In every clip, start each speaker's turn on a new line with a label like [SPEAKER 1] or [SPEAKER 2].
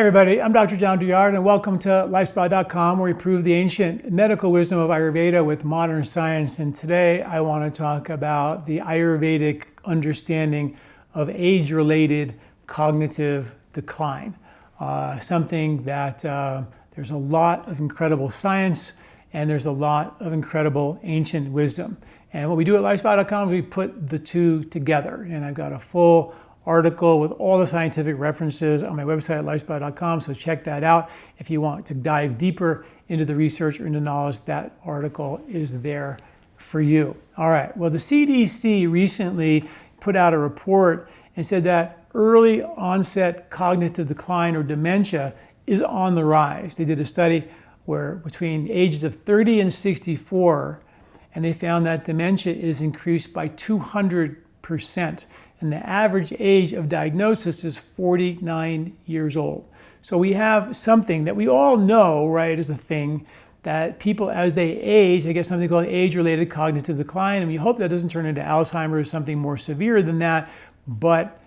[SPEAKER 1] everybody, I'm Dr. John Douillard and welcome to LifeSpa.com, where we prove the ancient medical wisdom of Ayurveda with modern science. And today I want to talk about the Ayurvedic understanding of age-related cognitive decline. Something that there's a lot of incredible science and there's a lot of incredible ancient wisdom. And what we do at LifeSpa.com is we put the two together. And I've got a full article with all the scientific references on my website at lifespa.com, so check that out. If you want to dive deeper into the research or into knowledge, that article is there for you. All right, well, the CDC recently put out a report and said that early onset cognitive decline or dementia is on the rise. They did a study where between ages of 30 and 64, and they found that dementia is increased by 200%. And the average age of diagnosis is 49 years old. So we have something that we all know, right, is a thing that people, as they age, they get something called age-related cognitive decline, and we hope that doesn't turn into Alzheimer's or something more severe than that, but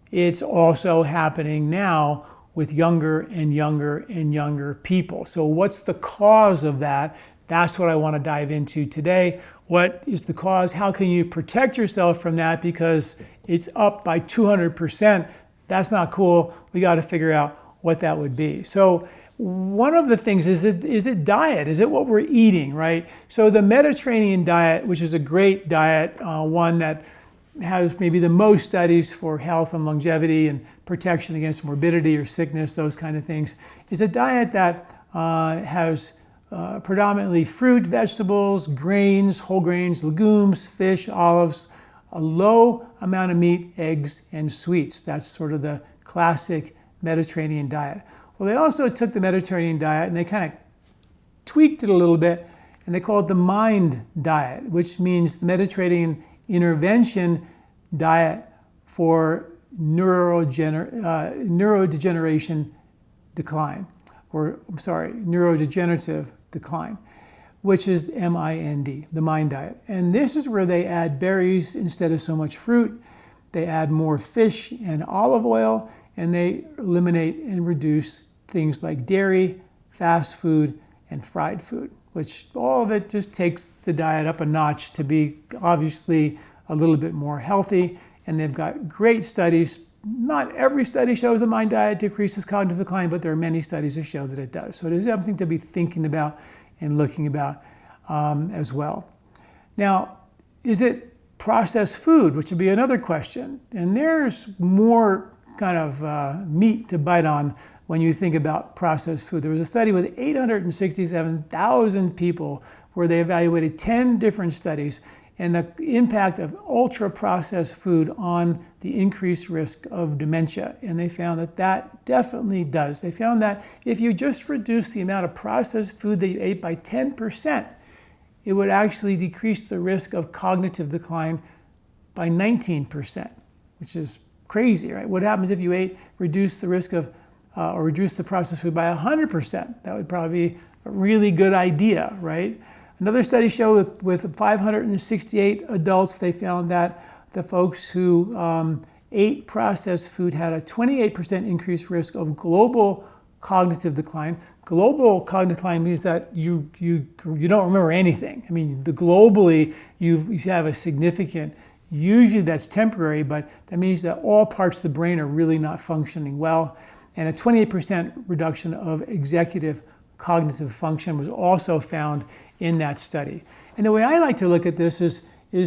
[SPEAKER 1] it's also happening now with younger and younger and younger people. So what's the cause of that? That's what I want to dive into today. What is the cause? How can you protect yourself from that? Because it's up by 200%. That's not cool. We got to figure out what that would be. So one of the things is it diet? Is it what we're eating, right? So the Mediterranean diet, which is a great diet, one that has maybe the most studies for health and longevity and protection against morbidity or sickness, those kind of things, is a diet that has predominantly fruit, vegetables, grains, whole grains, legumes, fish, olives, a low amount of meat, eggs, and sweets. That's sort of the classic Mediterranean diet. Well, they also took the Mediterranean diet and they kind of tweaked it a little bit, and they call it the mind diet, which means the Mediterranean intervention diet for neurodegeneration decline, or I'm sorry, neurodegenerative decline, which is MIND, the mind diet. And this is where they add berries instead of so much fruit. They add more fish and olive oil, and they eliminate and reduce things like dairy, fast food, and fried food, which all of it just takes the diet up a notch to be obviously a little bit more healthy. And they've got great studies. Not every study shows the mind diet decreases cognitive decline, but there are many studies that show that it does. So it is something to be thinking about and looking about as well. Now, is it processed food, which would be another question? And there's more kind of meat to bite on when you think about processed food. There was a study with 867,000 people where they evaluated 10 different studies and the impact of ultra-processed food on the increased risk of dementia. And they found that that definitely does. They found that if you just reduce the amount of processed food that you ate by 10%, it would actually decrease the risk of cognitive decline by 19%, which is crazy, right? What happens if you reduce the risk of, or reduce the processed food by 100%? That would probably be a really good idea, right? Another study showed with 568 adults, they found that the folks who ate processed food had a 28% increased risk of global cognitive decline. Global cognitive decline means that you don't remember anything. I mean, globally, you have a significant, usually that's temporary, but that means that all parts of the brain are really not functioning well. And a 28% reduction of executive cognitive function was also found in that study. And the way I like to look at this is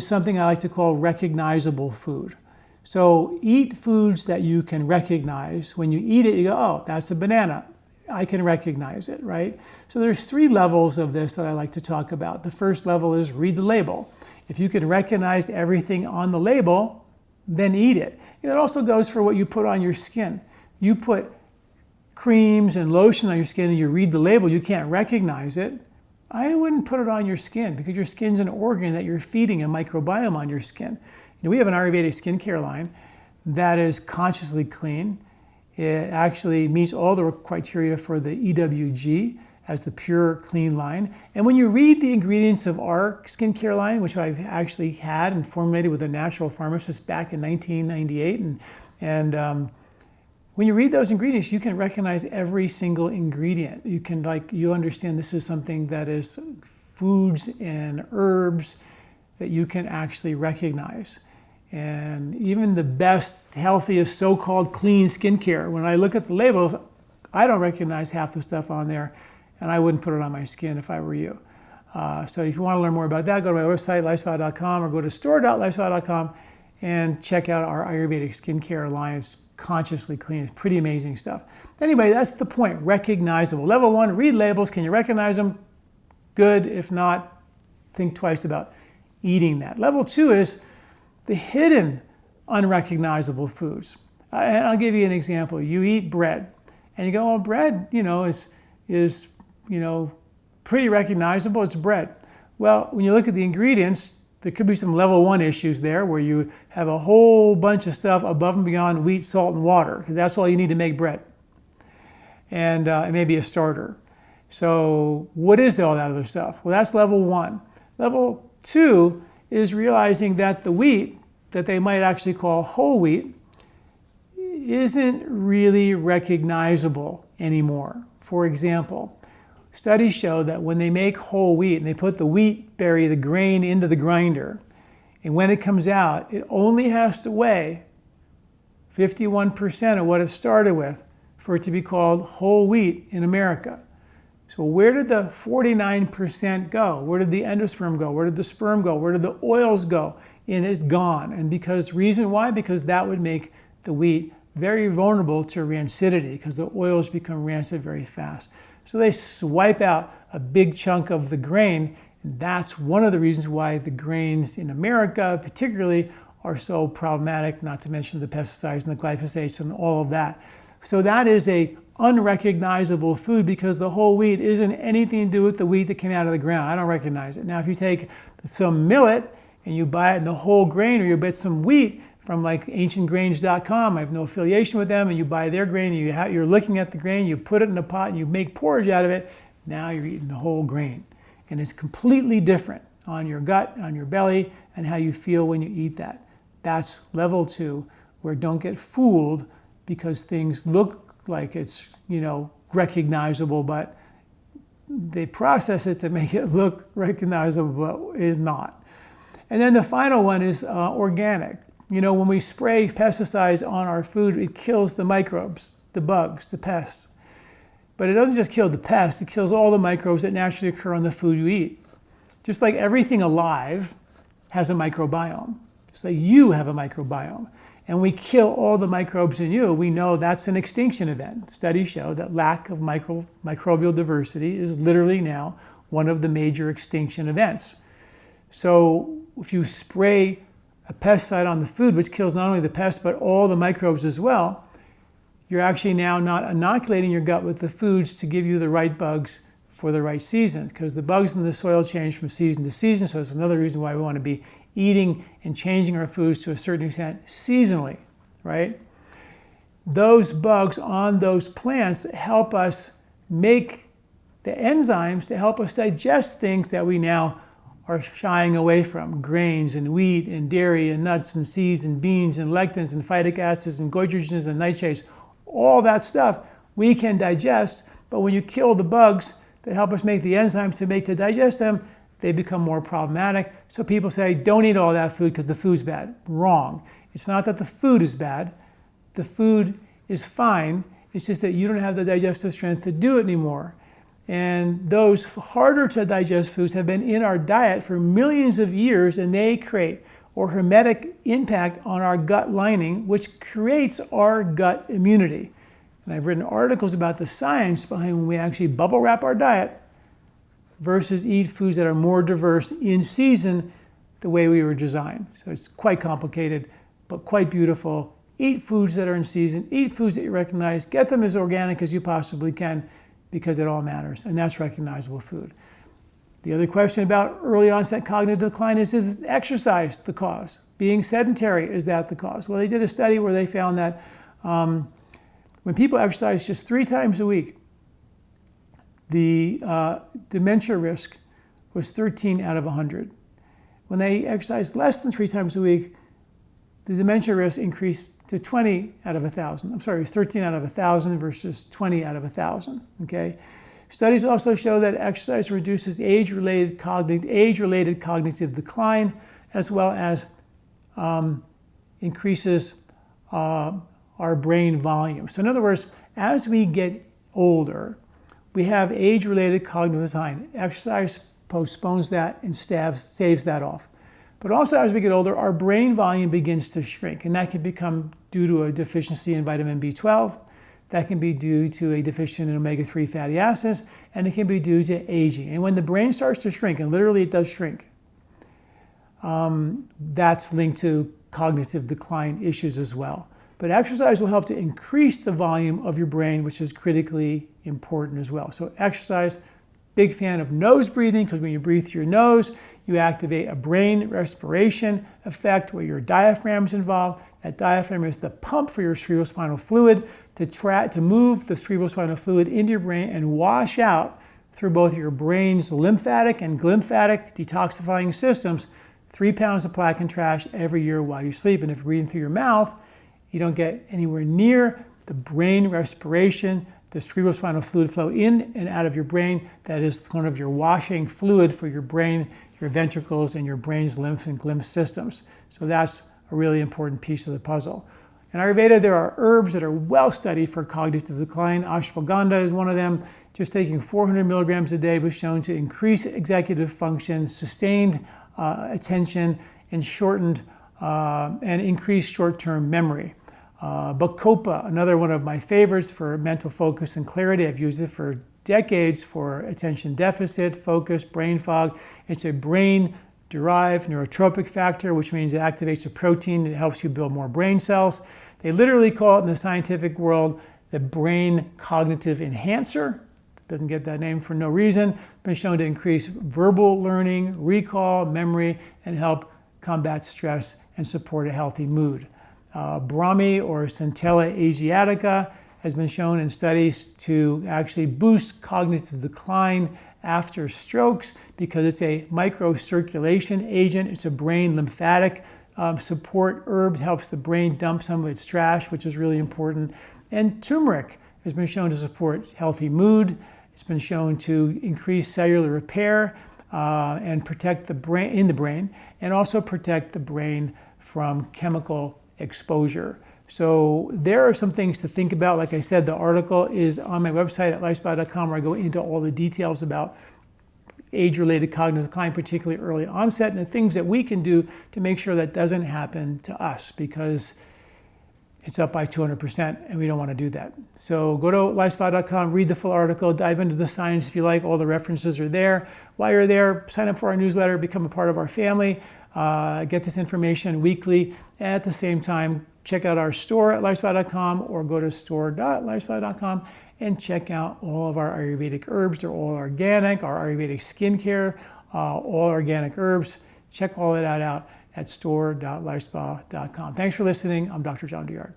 [SPEAKER 1] something I like to call recognizable food. So eat foods that you can recognize. When you eat it, you go, oh, that's a banana. I can recognize it, right? So there's 3 levels of this that I like to talk about. The first level is read the label. If you can recognize everything on the label, then eat it. It also goes for what you put on your skin. You put creams and lotion on your skin and you read the label, you can't recognize it. I wouldn't put it on your skin because your skin's an organ that you're feeding a microbiome on your skin. We have an Ayurvedic skincare line that is consciously clean. It actually meets all the criteria for the EWG as the pure, clean line. And when you read the ingredients of our skincare line, which I've actually had and formulated with a natural pharmacist back in 1998, and when you read those ingredients, you can recognize every single ingredient. You can you understand this is something that is foods and herbs that you can actually recognize. And even the best, healthiest, so-called clean skincare, when I look at the labels, I don't recognize half the stuff on there, and I wouldn't put it on my skin if I were you. So if you want to learn more about that, go to my website, lifespa.com, or go to store.lifespa.com and check out our Ayurvedic skincare line. It's consciously clean. It's pretty amazing stuff. Anyway, that's the point. Recognizable. Level 1, read labels. Can you recognize them? Good. If not, think twice about eating that. Level 2 is the hidden unrecognizable foods. And I'll give you an example. You eat bread, and you go, well, bread, is pretty recognizable. It's bread. Well, when you look at the ingredients, there could be some level 1 issues there where you have a whole bunch of stuff above and beyond wheat, salt, and water, because that's all you need to make bread. And it may be a starter. So what is all that other stuff? Well, that's level 1. Level 2 is realizing that the wheat that they might actually call whole wheat isn't really recognizable anymore. For example, studies show that when they make whole wheat and they put the wheat berry, the grain, into the grinder, and when it comes out, it only has to weigh 51% of what it started with for it to be called whole wheat in America. So where did the 49% go? Where did the endosperm go? Where did the sperm go? Where did the oils go? And it's gone. And reason why? Because that would make the wheat very vulnerable to rancidity, because the oils become rancid very fast. So they swipe out a big chunk of the grain, and that's one of the reasons why the grains in America particularly are so problematic, not to mention the pesticides and the glyphosates and all of that. So that is a unrecognizable food because the whole wheat isn't anything to do with the wheat that came out of the ground. I don't recognize it. Now, if you take some millet and you buy it in the whole grain, or you bet some wheat from like ancientgrains.com, I have no affiliation with them, and you buy their grain, and you're looking at the grain, you put it in a pot and you make porridge out of it, now you're eating the whole grain. And it's completely different on your gut, on your belly, and how you feel when you eat that. That's level 2, where don't get fooled because things look like it's, recognizable, but they process it to make it look recognizable, but is not. And then the final one is organic. When we spray pesticides on our food, it kills the microbes, the bugs, the pests. But it doesn't just kill the pests, it kills all the microbes that naturally occur on the food you eat. Just like everything alive has a microbiome, just like you have a microbiome. And we kill all the microbes in you, we know that's an extinction event. Studies show that lack of microbial diversity is literally now one of the major extinction events. So if you spray a pesticide on the food, which kills not only the pests, but all the microbes as well, you're actually now not inoculating your gut with the foods to give you the right bugs for the right season, because the bugs in the soil change from season to season. So it's another reason why we want to be eating and changing our foods to a certain extent seasonally, right? Those bugs on those plants help us make the enzymes to help us digest things that we now are shying away from. Grains and wheat and dairy and nuts and seeds and beans and lectins and phytic acids and goitrogens and nightshades. All that stuff we can digest, but when you kill the bugs that help us make the enzymes to digest them, they become more problematic. So people say, don't eat all that food because the food's bad. Wrong. It's not that the food is bad. The food is fine. It's just that you don't have the digestive strength to do it anymore. And those harder to digest foods have been in our diet for millions of years, and they create a hermetic impact on our gut lining, which creates our gut immunity. And I've written articles about the science behind when we actually bubble wrap our diet versus eat foods that are more diverse in season the way we were designed. So it's quite complicated, but quite beautiful. Eat foods that are in season, eat foods that you recognize, get them as organic as you possibly can, because it all matters, and that's recognizable food. The other question about early onset cognitive decline is exercise the cause? Being sedentary, is that the cause? Well, they did a study where they found that when people exercise just 3 times a week, the dementia risk was 13 out of 100. When they exercised less than 3 times a week, the dementia risk increased to 20 out of 1,000. I'm sorry, it was 13 out of 1,000 versus 20 out of 1,000, okay? Studies also show that exercise reduces age-related cognitive decline, as well as increases our brain volume. So in other words, as we get older, we have age-related cognitive decline. Exercise postpones that and saves that off. But also as we get older, our brain volume begins to shrink, and that can become due to a deficiency in vitamin B12. That can be due to a deficiency in omega-3 fatty acids, and it can be due to aging. And when the brain starts to shrink, and literally it does shrink, that's linked to cognitive decline issues as well. But exercise will help to increase the volume of your brain, which is critically important as well. So exercise, big fan of nose breathing, because when you breathe through your nose, you activate a brain respiration effect where your diaphragm is involved. That diaphragm is the pump for your cerebrospinal fluid to move the cerebrospinal fluid into your brain and wash out through both your brain's lymphatic and glymphatic detoxifying systems 3 pounds of plaque and trash every year while you sleep. And if you're breathing through your mouth, you don't get anywhere near the brain respiration, the cerebrospinal fluid flow in and out of your brain. That is one of your washing fluid for your brain, your ventricles, and your brain's lymph and glymph systems. So that's a really important piece of the puzzle. In Ayurveda, there are herbs that are well studied for cognitive decline. Ashwagandha is one of them. Just taking 400 milligrams a day was shown to increase executive function, sustained attention, and shortened and increased short-term memory. Bacopa, another one of my favorites for mental focus and clarity. I've used it for decades for attention deficit, focus, brain fog. It's a brain-derived neurotropic factor, which means it activates a protein that helps you build more brain cells. They literally call it in the scientific world the brain cognitive enhancer. It doesn't get that name for no reason. It's been shown to increase verbal learning, recall, memory, and help combat stress and support a healthy mood. Brahmi or Centella asiatica has been shown in studies to actually boost cognitive decline after strokes because it's a microcirculation agent. It's a brain lymphatic support herb. It helps the brain dump some of its trash, which is really important. And turmeric has been shown to support healthy mood. It's been shown to increase cellular repair and protect the brain in the brain, and also protect the brain from chemical exposure. So there are some things to think about. Like I said, the article is on my website at lifespa.com, where I go into all the details about age-related cognitive decline, particularly early onset, and the things that we can do to make sure that doesn't happen to us, because it's up by 200% and we don't want to do that. So go to lifespa.com, read the full article, dive into the science if you like. All the references are there. While you're there, sign up for our newsletter, become a part of our family, get this information weekly. At the same time, check out our store at lifespa.com or go to store.lifespa.com and check out all of our Ayurvedic herbs. They're all organic, our Ayurvedic skincare, all organic herbs. Check all of that out at store.lifespa.com. Thanks for listening. I'm Dr. John Douillard.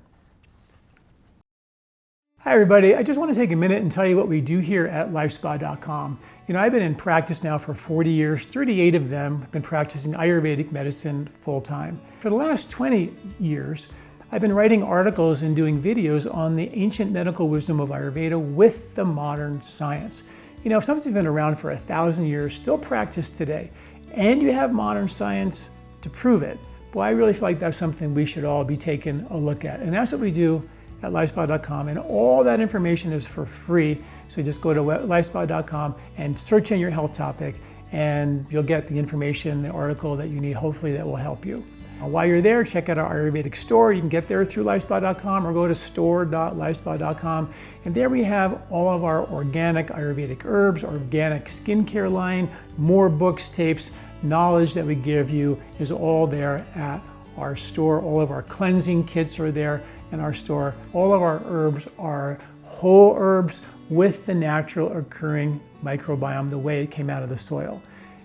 [SPEAKER 1] Hi, everybody. I just want to take a minute and tell you what we do here at LifeSpa.com. You know, I've been in practice now for 40 years. 38 of them have been practicing Ayurvedic medicine full-time. For the last 20 years, I've been writing articles and doing videos on the ancient medical wisdom of Ayurveda with the modern science. You know, if something's been around for 1,000 years, still practiced today, and you have modern science to prove it, boy, I really feel like that's something we should all be taking a look at. And that's what we do at lifespa.com, and all that information is for free. So just go to lifespa.com and search in your health topic, and you'll get the information, the article that you need, hopefully that will help you. While you're there, check out our Ayurvedic store. You can get there through lifespa.com or go to store.lifespa.com. And there we have all of our organic Ayurvedic herbs, organic skincare line, more books, tapes, knowledge that we give you is all there at our store. All of our cleansing kits are there in our store. All of our herbs are whole herbs with the natural occurring microbiome, the way it came out of the soil.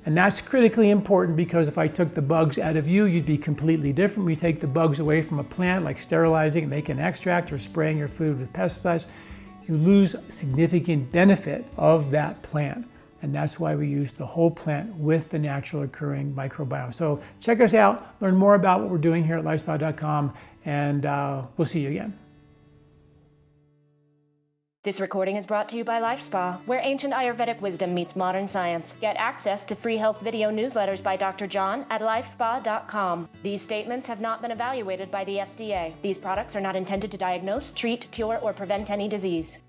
[SPEAKER 1] And that's critically important, because if I took the bugs out of you, you'd be completely different. We take the bugs away from a plant, like sterilizing and making an extract or spraying your food with pesticides, you lose significant benefit of that plant. And that's why we use the whole plant with the natural occurring microbiome. So check us out, learn more about what we're doing here at LifeSpa.com, and we'll see you again.
[SPEAKER 2] This recording is brought to you by LifeSpa, where ancient Ayurvedic wisdom meets modern science. Get access to free health video newsletters by Dr. John at LifeSpa.com. These statements have not been evaluated by the FDA. These products are not intended to diagnose, treat, cure, or prevent any disease.